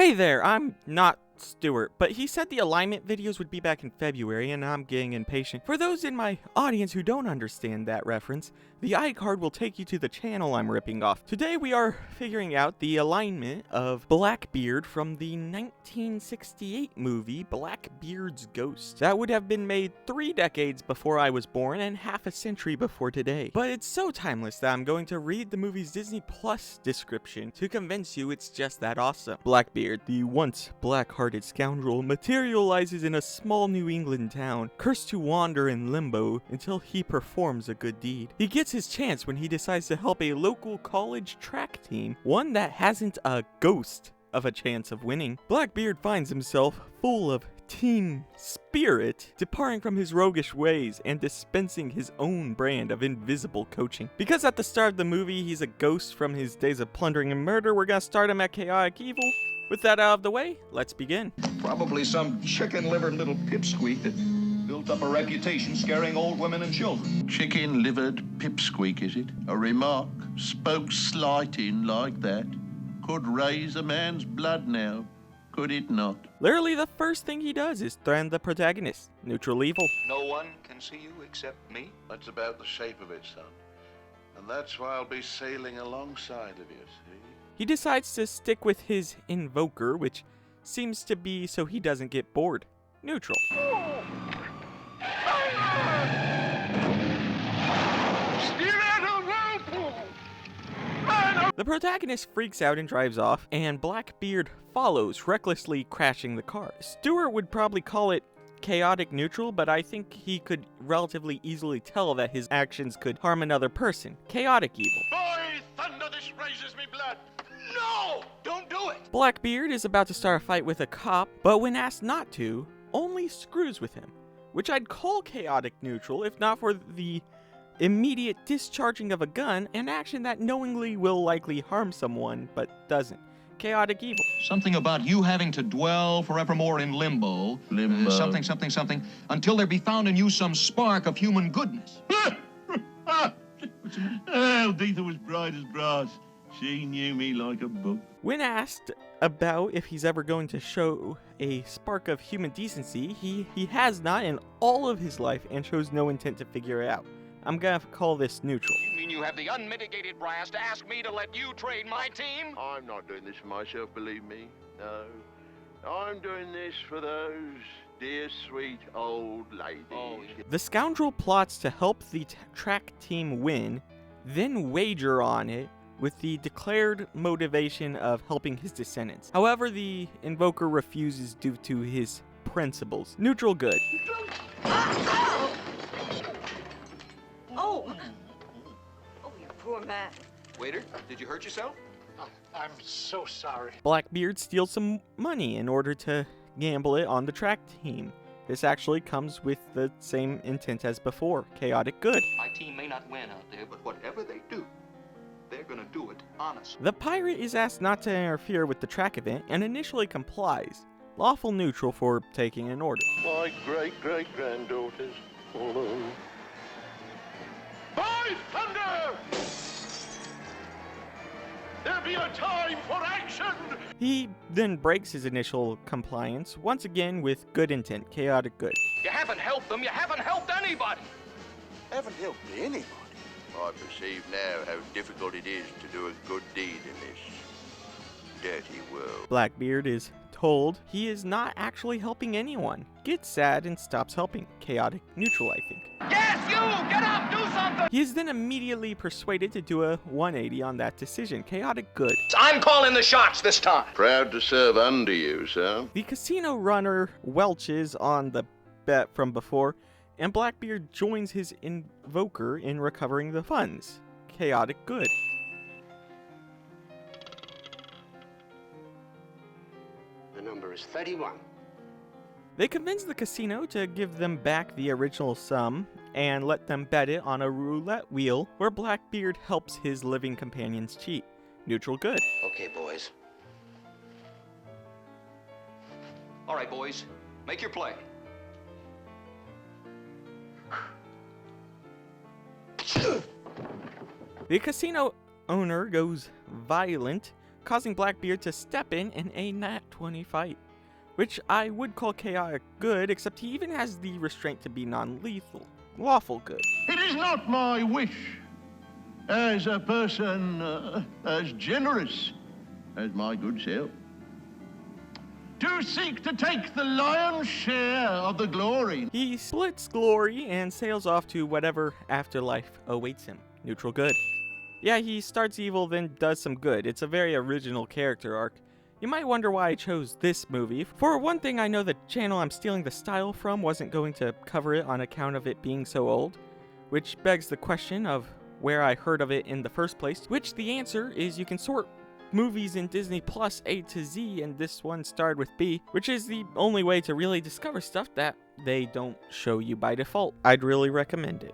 Hey there, I'm not Stuart, but he said the alignment videos would be back in February, and I'm getting impatient. For those in my audience who don't understand that reference, the iCard will take you to the channel I'm ripping off. Today we are figuring out the alignment of Blackbeard from the 1968 movie Blackbeard's Ghost. That would have been made 3 decades before I was born and half a century before today. But it's so timeless that I'm going to read the movie's Disney Plus description to convince you it's just that awesome. Blackbeard, the once black-hearted scoundrel, materializes in a small New England town, cursed to wander in limbo until he performs a good deed. He gets his chance when he decides to help a local college track team, one that hasn't a ghost of a chance of winning. Blackbeard finds himself full of team spirit, departing from his roguish ways and dispensing his own brand of invisible coaching. Because at the start of the movie he's a ghost from his days of plundering and murder, we're gonna start him at chaotic evil. With that out of the way, let's begin. Probably some chicken-livered little pipsqueak that built up a reputation scaring old women and children. Chicken-livered pipsqueak, is it? A remark spoke slighting like that could raise a man's blood now, could it not? Literally the first thing he does is threaten the protagonist, neutral evil. No one can see you except me. That's about the shape of it, son. And that's why I'll be sailing alongside of you, see? He decides to stick with his invoker, which seems to be so he doesn't get bored. Neutral. The protagonist freaks out and drives off, and Blackbeard follows, recklessly crashing the car. Stuart would probably call it chaotic neutral, but I think he could relatively easily tell that his actions could harm another person. Chaotic evil. By thunder, this raises me blood! No! Don't do it! Blackbeard is about to start a fight with a cop, but when asked not to, only screws with him, which I'd call chaotic neutral if not for the immediate discharging of a gun, an action that knowingly will likely harm someone, but doesn't. Chaotic evil. Something about you having to dwell forevermore in limbo. Limbo. Something, until there be found in you some spark of human goodness. Oh, Dita was bright as brass. She knew me like a book. When asked about if he's ever going to show a spark of human decency, he has not in all of his life and shows no intent to figure it out. I'm gonna call this neutral. You mean you have the unmitigated brass to ask me to let you trade my team? I'm not doing this for myself, believe me. No. I'm doing this for those dear, sweet old ladies. Oh, The scoundrel plots to help the track team win, then wager on it with the declared motivation of helping his descendants. However, the invoker refuses due to his principles. Neutral good. Oh, you poor man. Waiter, did you hurt yourself? I'm so sorry. Blackbeard steals some money in order to gamble it on the track team. This actually comes with the same intent as before, chaotic good. My team may not win out there, but whatever they do, they're gonna do it honestly. The pirate is asked not to interfere with the track event and initially complies. Lawful neutral for taking an order. My great-great-granddaughters. By thunder! There be a time for action! He then breaks his initial compliance, once again with good intent, chaotic good. You haven't helped them, you haven't helped anybody! Haven't helped anybody. I perceive now how difficult it is to do a good deed in this dirty world. Blackbeard is told he is not actually helping anyone, gets sad and stops helping, chaotic neutral I think. Yes, you! Get up, do something! He is then immediately persuaded to do a 180 on that decision, chaotic good. I'm calling the shots this time! Proud to serve under you, sir. The casino runner welches on the bet from before, and Blackbeard joins his invoker in recovering the funds, chaotic good. The number is 31. They convince the casino to give them back the original sum and let them bet it on a roulette wheel where Blackbeard helps his living companions cheat. Neutral good. Okay, boys. All right, boys, make your play. The casino owner goes violent, causing Blackbeard to step in a nat 20 fight, which I would call chaotic good, except he even has the restraint to be non-lethal, lawful good. It is not my wish, as a person as generous as my good self, to seek to take the lion's share of the glory. He splits glory and sails off to whatever afterlife awaits him. Neutral good. Yeah, he starts evil, then does some good. It's a very original character arc. You might wonder why I chose this movie. For one thing, I know the channel I'm stealing the style from wasn't going to cover it on account of it being so old, which begs the question of where I heard of it in the first place, which the answer is you can sort movies in Disney Plus A to Z, and this one started with B, which is the only way to really discover stuff that they don't show you by default. I'd really recommend it.